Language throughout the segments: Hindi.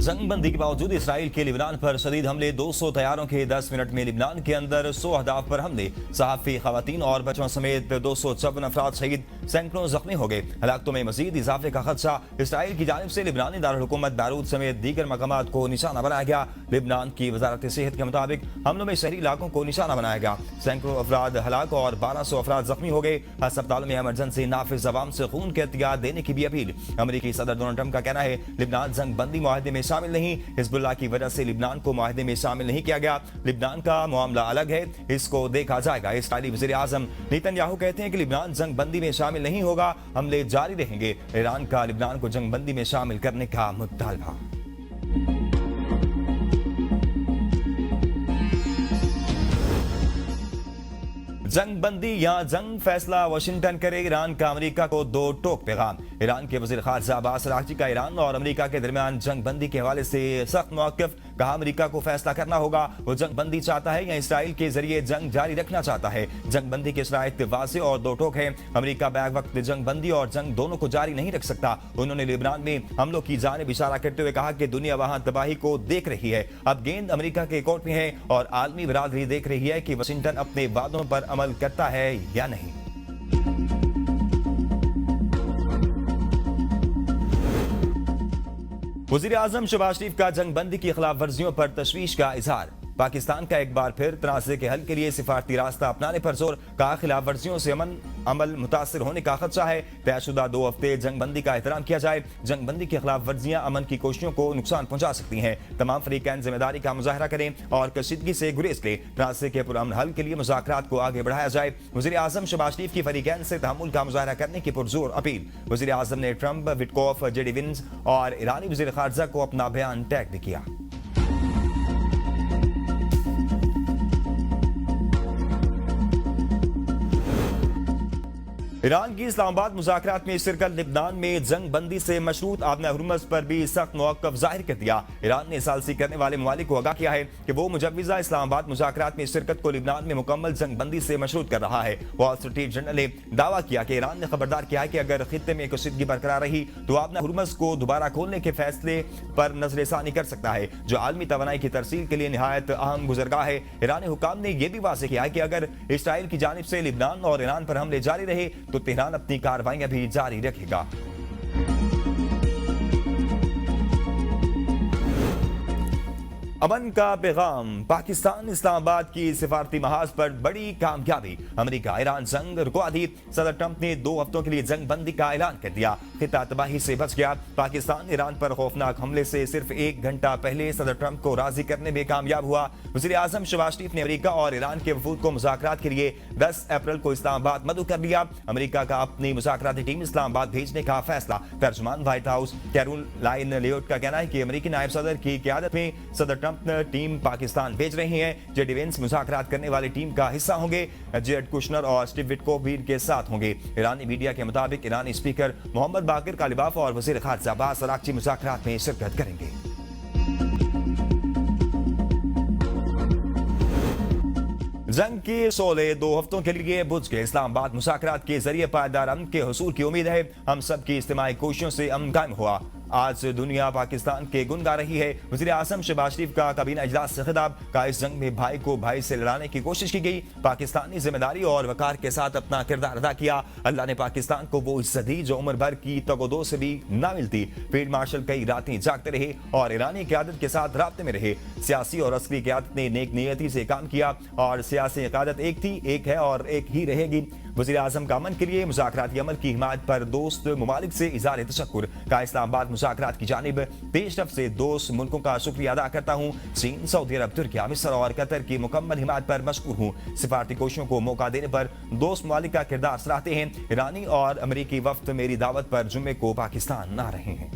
जंग बंदी के बावजूद इसराइल के लिबनान पर शदीद हमले, 200 तैयारों के 10 मिनट में लिबनान के अंदर 100 अहदाफ पर हमले, सहाफ़ी, खवातीन और बच्चों समेत 254 अफराद शहीद, सैकड़ों जख्मी हो गए। हलाकतों में मजीद इजाफे का खदशा। इसराइल की जानिब से लिबनानी दारुल-हुकूमत बैरूत समेत दीगर मकामात को निशाना बनाया गया। लिबनान की वजारत सेहत के मुताबिक हमलों में शहरी इलाकों को निशाना बनाया गया। सैकड़ों अफराद हलाक और 1200 अफराद जख्मी हो गए। अस्पतालों में इमरजेंसी नाफिज अवाम से खून के एहतियात देने की भी अपील। अमेरिकी सदर डोनाल्ड ट्रंप का कहना है लिबनान जंग बंदी मुआहदे में शामिल नहीं, हिजबुल्लाह की वजह से लिबनान को मुआहदे में शामिल नहीं किया गया। लिबनान का मामला अलग है, इसको देखा जाएगा। इसराइली वज़ीर आज़म नेतन्याहू कहते हैं कि लिबनान जंग बंदी में शामिल नहीं होगा, हमले जारी रहेंगे। ईरान का लिबनान को जंग बंदी में शामिल करने का मुतालबा। जंग बंदी या जंग फैसला वाशिंगटन करे, ईरान का अमेरिका को दो टोक पैगाम। ईरान के वज़ीर ख़ारिजा अब्बास अराग़ची का ईरान और अमेरिका के दरमियान जंग बंदी के हवाले से सख्त मौक़िफ़। कहा अमेरिका को फैसला करना होगा, वो जंग बंदी चाहता है या इसराइल के जरिए जंग जारी रखना चाहता है। जंग बंदी के शराइत वाज़ेह और दो टोक है। अमेरिका बैक वक्त जंग बंदी और जंग दोनों को जारी नहीं रख सकता। उन्होंने लिबनान में हमलों की जानिब इशारा करते हुए कहा कि दुनिया वहां तबाही को देख रही है। अब गेंद अमेरिका के कोर्ट में है और आलमी बरादरी देख रही है कि वाशिंगटन अपने वादों पर अमल करता है या नहीं। वज़ीर आज़म शहबाज शरीफ का जंग बंदी की खिलाफ वर्जियों पर तशवीश का इजहार। पाकिस्तान का एक बार फिर तनाज़े के हल के लिए सिफारती रास्ता अपनाने पर जोर। कहा खिलाफ वर्जियों से अमल मुतासर होने का खदशा है। तयशुदा 2 हफ्ते जंग बंदी का एहतराम किया जाए। जंग बंदी की खिलाफ वर्जियां अमन की कोशिशों को नुकसान पहुंचा सकती हैं। तमाम फरीकैन जिम्मेदारी का मुजाहरा करें और कशीदगी से गुरेज लें। तनाज़े के पुरअमन हल के लिए मुज़ाकरात को आगे बढ़ाया जाए। वज़ीर आज़म शहबाज शरीफ की फरीकैन से तहम्मुल का मुजाहरा करने की पुरजोर अपील। वज़ीर आज़म ने ट्रंप, विटकॉफ, जेडी विंस और ईरानी वज़ीर ख़ारिजा को अपना बयान टैग भी किया। ईरान की इस्लामाबाद मुज़ाकरात में शिरकत। लिबनान में जंग बंदी से मशरूत आदम हुर्मुज़ पर भी सख्त मौक़िफ़ जाहिर कर दिया। ईरान ने सालसी करने वाले ममालिक को आगाह किया है कि वो मुजव्विज़ा इस्लामाबाद मुज़ाकरात में शिरकत को लिबनान में मुकम्मल जंग बंदी से मशरूत कर रहा है। वॉल स्ट्रीट जर्नल ने दावा किया कि ईरान ने खबरदार किया है कि अगर खित्ते में कशीदगी बरकरार रही तो आदम हुर्मुज़ को दोबारा खोलने के फैसले पर नज़रसानी कर सकता है, जो आलमी तवानाई की तरसील के लिए निहायत अहम गुज़रगाह है। ईरानी हुकाम ने यह भी वाज़ेह किया है कि अगर इसराइल की जानिब से लिबनान और ईरान पर हमले जारी रहे तो तेहरान अपनी कार्रवाइयां भी जारी रखेगा। अमन का पैगाम। पाकिस्तान इस्लामाबाद की सिफारती महाज पर बड़ी कामयाबी। अमेरिका ईरान जंग रुकवा दी। सदर ट्रंप ने 2 हफ्तों के लिए जंग बंदी का ऐलान कर दिया। खिता तबाही से बच गया। पाकिस्तान ईरान पर खौफनाक हमले से सिर्फ 1 घंटा पहले सदर ट्रंप को राजी करने में कामयाब हुआ। वज़ीर आज़म शहबाज शरीफ ने अमेरिका और ईरान के वफूद को मुज़ाकरात के लिए 10 अप्रैल को इस्लामाबाद मदऊ कर लिया। अमेरिका का अपनी मुज़ाकराती टीम इस्लामाबाद भेजने का फैसला। तर्जुमान व्हाइट हाउस कैरोलाइन लियोट का कहना है कि अमेरिकी नायब सदर की क़यादत में सदर ट्रंप टीम पाकिस्तान भेज रहे हैं। जेडी वेंस मुज़ाकरात करने वाली टीम का हिस्सा होंगे। जेड कुशनर और स्टीव विटकोफ भी इनके साथ होंगे। ईरानी मीडिया के मुताबिक ईरानी स्पीकर मोहम्मद बाकिर कालिबाफ और वज़ीर ख़ारिजा अब्बास अराग़ची मुज़ाकरात में शिरकत करेंगे। जंग के सोले 2 हफ्तों के लिए बुझ गए। इस्लामाबाद मुज़ाकरात के जरिए पायदार अमन के हुसूल की उम्मीद है। हम सब की इज्तिमाई कोशिशों से अमन कायम हुआ। आज दुनिया पाकिस्तान के गुन गा रही है। वज़ीर आज़म शहबाज शरीफ का काबीना इजलास से खिताब। का इस जंग में भाई को भाई से लड़ाने की कोशिश की गई। पाकिस्तानी जिम्मेदारी और वकार के साथ अपना किरदार अदा किया। अल्लाह ने पाकिस्तान को वो इज्जत दी जो उम्र भर की तगोदो से भी ना मिलती। फील्ड मार्शल कई रातें जागते रहे और ईरानी क़यादत के साथ राब्ते में रहे। सियासी और अस्करी क़यादत ने नेक नियति से काम किया और सियासी क़यादत एक थी, एक है और एक ही रहेगी। वज़ीर आज़म का अमन के लिए मुज़ाकराती अमल की हिमायत पर दोस्त ममालिक से इज़हार तशक्कुर। का इस्लामाबाद मुज़ाकरात की जानिब पेशरफ से दोस्त मुल्कों का शुक्रिया अदा करता हूँ। चीन, सऊदी अरब, तुर्किया, मिस्र और कतर की मुकम्मल हिमायत पर मशकूर हूँ। सिफारती कोशिशों को मौका देने पर दोस्त ममालिक का किरदार सराहते हैं। ईरानी और अमरीकी वफ्द मेरी दावत पर जुम्मे को पाकिस्तान आ रहे हैं।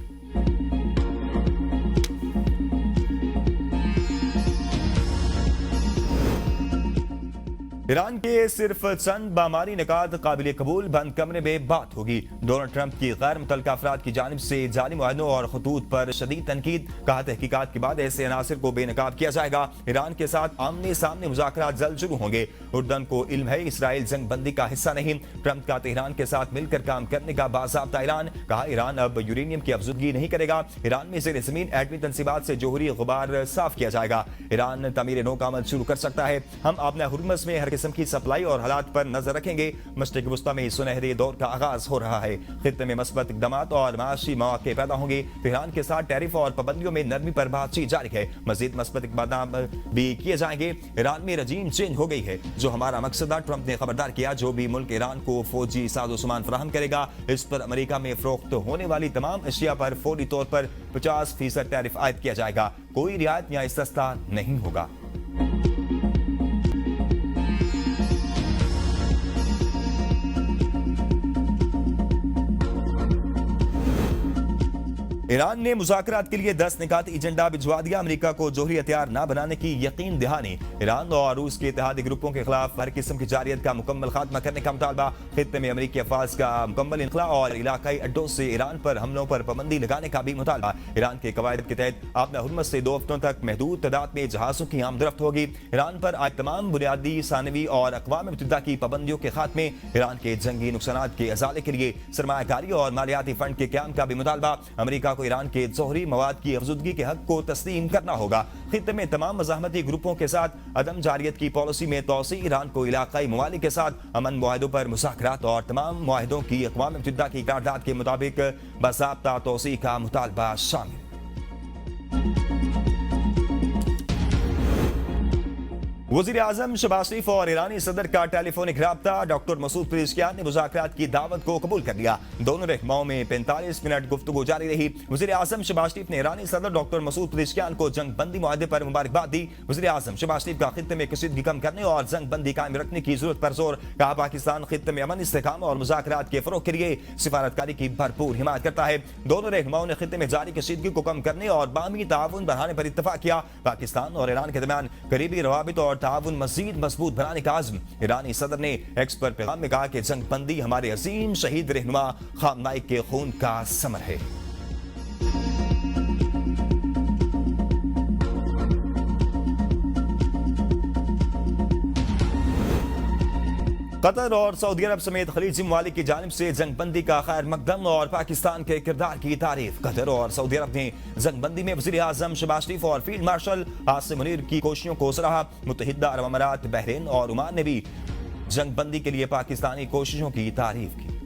ईरान के सिर्फ चंद बामारी निकात काबिल कबूल बंद कमरे में बात होगी। डोनाल्ड ट्रंप की गैर मुतल्लका अफराद की जानिब से जाली मुआहदों और खतूत पर शदीद तनकीद। कहा तहकीकात के बाद ऐसे अनासर को बेनकाब किया जाएगा। ईरान के साथ आमने सामने मुज़ाकरात जल्द शुरू होंगे। उर्दन को इल्म है इसराइल जंग बंदी का हिस्सा नहीं। ट्रंप का तेहरान के साथ मिलकर काम करने का बाज़ाब्ता ऐलान। कहा ईरान अब यूरेनियम की अफजुदगी नहीं करेगा। ईरान में ज़ेर ज़मीन एटमी तंसीबात से जोहरी गुबार साफ किया जाएगा। ईरान तमीर नौ का अमल शुरू कर सकता है। हम अपने हुर्मस में हर किस्म की सप्लाई और हालात पर नजर रखेंगे। मशरिक वस्ता में सुनहरे दौर का आगाज हो रहा है। खित्ते में मस्बत इक़दामात और माशी मौके पैदा होंगे। तेहरान के साथ टैरिफ और पाबंदियों में नरमी पर बातचीत जारी है। मजीद मस्बत इक़दाम भी किए जाएंगे। ईरान में रजीम चेंज हो गई है, जो हमारा मकसद है। ट्रंप ने खबरदार किया, जो भी मुल्क ईरान को फौजी साजो सामान फराहम करेगा, इस पर अमेरिका में फरोख्त होने वाली तमाम अशिया पर फौरी तौर पर 50% टैरिफ आयद किया जाएगा। कोई रियायत या इस्तिस्ना नहीं होगा। ईरान ने मुज़ाकरात के लिए 10 निकाती एजेंडा भिजवा दिया। अमेरिका को जोहरी हथियार न बनाने की यकीन दहानी। ईरान और रूस के इत्तेहादी ग्रुपों के खिलाफ हर किस्म की जारियत का मुकम्मल खात्मा करने का मुतालबा। खित्ते में अमेरिकी अफवाज का मुकम्मल इनखला और इलाकाई अड्डों से ईरान पर हमलों पर पाबंदी लगाने का भी मुतालबा। ईरान के कवायद के तहत अपना हुर्मस से 2 हफ्तों तक महदूद तादाद में जहाजों की आमदरफ्त होगी। ईरान पर आज तमाम बुनियादी सानवी और अक़वाम मुत्तहिदा की पाबंदियों के खात्मे, ईरान के जंगी नुकसानात के अजाले के लिए सरमायाकारी और मालियाती फंड के क्याम का भी मुतालबा। अमेरिका को ईरान के जोहरी मवाद की अफजुदगी के हक को तस्लीम करना होगा। खित्ते में तमाम मज़ाहमती ग्रुपों के साथ अदम जारियत की पॉलिसी में तोसी। ईरान को इलाकाई ममालिक के साथ अमन मुआहदों पर मुज़ाकरात और तमाम मुआहदों की अक़वाम मुत्तहिदा की करारदाद के मुताबिक बाज़ाब्ता तोसी का मुतालबा शामिल। वज़ीर आज़म शहबाज शरीफ और ईरानी सदर का टेलीफोनिक राब्ता। डॉक्टर मसूद पेज़ेश्कियान ने मुज़ाकरात की दावत को कबूल कर लिया। दोनों रहनुमाओं में 45 मिनट गुफ्तगू जारी रही। वज़ीर आज़म शहबाज शरीफ ने ईरानी सदर डॉक्टर मसूद पेज़ेश्कियान को जंग बंदी मुआहदे पर मुबारकबाद दी। वज़ीर आज़म शहबाज शरीफ का खित्ते में कशीदगी कम करने और जंग बंदी कायम रखने की जरूरत पर जोर। कहा पाकिस्तान खित्ते में अमन, इस्तेहकाम और मुज़ाकरात के फरोग के लिए सिफारतकारी की भरपूर हिमायत करता है। दोनों रहनुमाओं ने खित्ते में जारी कशीदगी को कम करने और बाहमी ताउन बढ़ाने पर इत्तफाक किया। पाकिस्तान और ईरान के दरमियान करीबी रवाबित और ताउन मज़ीद मजबूत बनाने का आज़म। ईरानी सदर ने एक्स पर पैगाम में कहा कि जंग बंदी हमारे अजीम शहीद रहनुमा खाम नाइक के खून का समर है। कतर और सऊदी अरब समेत खलीजी ममालिक की जानिब से जंग बंदी का खैर मकदम और पाकिस्तान के किरदार की तारीफ। कतर और सऊदी अरब ने जंग बंदी में वज़ीर आज़म शहबाज शरीफ और फील्ड मार्शल आसिम मुनीर की कोशिशों को सराहा। मुत्तहिदा अरब अमारात, बहरीन और ओमान ने भी जंग बंदी के लिए पाकिस्तानी कोशिशों की तारीफ की।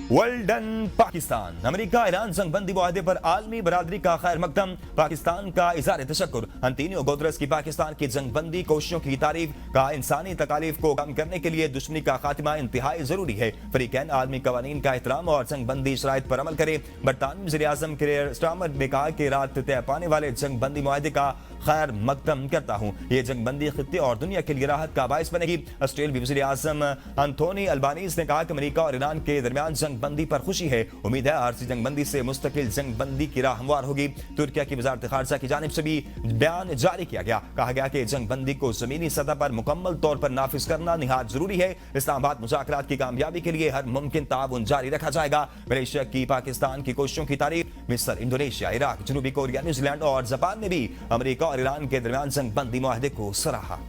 Well done Pakistan. America Iran जंग बंदी मुआहदे पर आलमी बरादरी का खैर मकदम। पाकिस्तान का इज़हार तशक्कुर। अंतोनियो गुतरेस की पाकिस्तान की जंग बंदी कोशिशों की तारीफ। कहा इंसानी तकालीफ को कम करने के लिए दुश्मनी का खात्मा इंतहाई जरूरी है। फरीकैन आलमी कवानीन का एहतराम और जंग बंदी शराइत पर अमल करे। बरतानवी वज़ीर आज़म कियर स्टारमर ने कहा कि रात तय पाने वाले जंग बंदी मुआहदे का खैर मकदम करता हूँ। ये जंग बंदी खित्ते और दुनिया के लिए राहत का बायस बनेगी। ऑस्ट्रेलियाई वज़ीर आज़म एंथोनी अल्बानीज़ ने कहा कि अमेरिका और ईरान के दरमियान जंग बंदी पर खुशी है। उम्मीद है आरसी जंग बंदी से मुस्तकिल जंग बंदी की राह हमवार होगी। तुर्किया की वज़ारत ख़ारजा की जानिब से भी बयान जारी किया गया। कहा गया कि जंग बंदी को ज़मीनी सतह पर मुकम्मल तौर पर नाफिज करना निहायत जरूरी है। इस्लामाबाद मुज़ाकरात की कामयाबी के लिए हर मुमकिन ताउन जारी रखा जाएगा। मलेशिया की पाकिस्तान की कोशिशों की तारीफ। मिस्र, इंडोनेशिया, इराक, जनूबी कोरिया, न्यूजीलैंड और जापान ने भी अमेरिका और ईरान के दरमियान जंग बंदी मुआहदे को सराहा।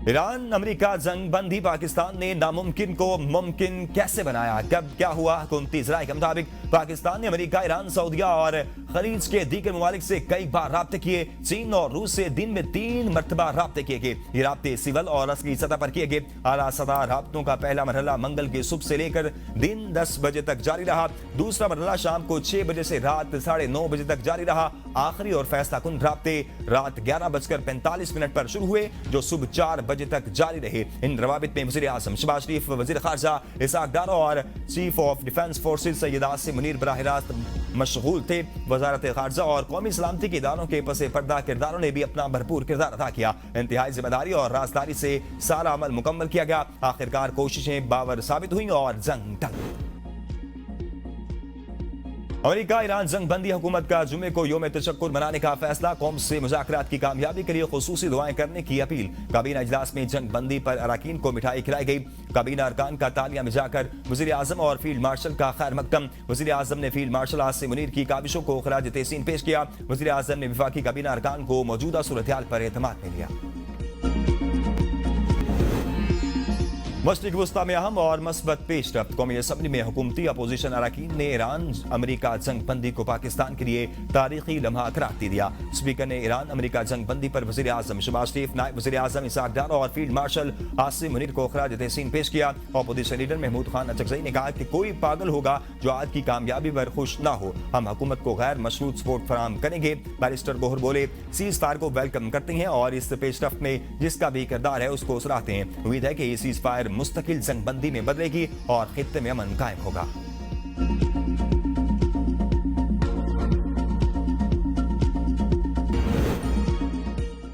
ईरान अमेरिका जंग बंदी। पाकिस्तान ने नामुमकिन को मुमकिन कैसे बनाया, कब क्या हुआ? हुकूमती ज़राए के मुताबिक पाकिस्तान ने अमेरिका, ईरान, सऊदीया और खलीज के दीगर ममालिक से कई बार राब्ते किए। चीन और रूस से दिन में 3 मरतबा राब्ते किए गए। ये राब्ते सिविल और अस्करी सतह पर किए गए। आला सतह राब्तों का पहला मरहला मंगल की सुबह से लेकर दिन 10 बजे तक जारी रहा। दूसरा मरहला शाम को 6 बजे से रात 9:30 बजे तक जारी रहा। आखिरी और फैसला कुन राब्ते रात 11:45 पर शुरू हुए, जो सुबह 4 बजे तक जारी रहे। इन रवाबित में वज़ीर आज़म शहबाज शरीफ, वज़ीर ख़ारजा इसाक डारो और chief of defence forces Syed Asim Munir बराह रास्त मशगूल थे। वज़ारत ख़ारजा और कौमी सलामती के इदारों के पसे पर्दा किरदारों ने भी अपना भरपूर किरदार अदा किया। इंतहाई जिम्मेदारी और राजदारी से सारा अमल मुकम्मल किया गया। आखिरकार कोशिशें बावर साबित हुई और जंग टल। अमेरिका ईरान जंग बंदी हुकूमत का जुमे को योम तशक्कुर मनाने का फैसला, कौम से मुज़ाकरात की कामयाबी के लिए खुसूसी दुआएं करने की अपील। काबीना इजलास में जंग बंदी पर अरकान को मिठाई खिलाई गई। काबीना अरकान का तालियां मिजाकर वज़ीर आज़म और फील्ड मार्शल का खैर मकदम। वज़ीर आज़म ने फील्ड मार्शल आसिम मुनीर की काविशों को खराज तहसीन पेश किया। वज़ीर आज़म ने वफाकी काबीना अरकान को मौजूदा सूरत हाल पर एतमाद में लिया। मशरिक़ वस्ता में अहम और मस्बत पेशरफ्त, कौमी असम्बली में हुकूमती अपोजिशन अरकान ने ईरान अमेरिका जंग बंदी को पाकिस्तान के लिए तारीखी लम्हा करार दे दिया। स्पीकर ने ईरान अमेरिका जंग बंदी पर वज़ीर आज़म शहबाज शरीफ, नायब वज़ीर आज़म इसाक डार और फील्ड मार्शल आसिम मुनीर को खराज तहसीन पेश किया। अपोजिशन लीडर महमूद खान अचकज़ई ने कहा कि कोई पागल होगा जो आज की कामयाबी पर खुश ना हो। हम हुकूमत को गैर मशरूत सपोर्ट फराहम करेंगे। बैरिस्टर गोहर बोले, सीज फायर को वेलकम करते हैं और इस पेशरफ्त में जिसका भी किरदार है उसको सराहते हैं। उम्मीद है कि ये सीज फायर मुस्तकिल जंग बंदी में बदलेगी और खित्ते में अमन कायम होगा।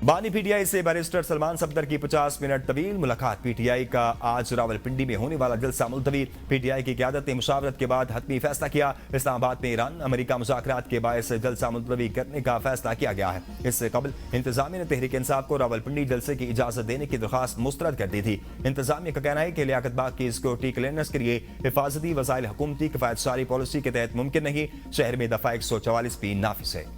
बानी पीटीआई से बैरिस्टर सलमान सफदर की 50 मिनट तवील मुलाकात। पीटीआई का आज रावलपिंडी में होने वाला जलसा मुलतवी। पीटीआई की क़यादत ने मुशावरत के बाद हतमी फैसला किया। इस्लामाबाद में ईरान अमेरिका मुज़ाकरात के बायस जलसा मुलतवी करने का फैसला किया गया है। इससे कबल इंतजामिया ने तहरीक इंसाफ को रावलपिंडी जलसे की इजाजत देने की दरख्वास्त मुस्तरद कर दी थी। इंतजामिया का कहना है कि लियाकत बाग की सिक्योरिटी क्लियरेंस के लिए हिफाजती वसाइल हुकूमती किफायत सारी पॉलिसी के तहत मुमकिन नहीं। शहर में दफा 144 भी नाफिज है।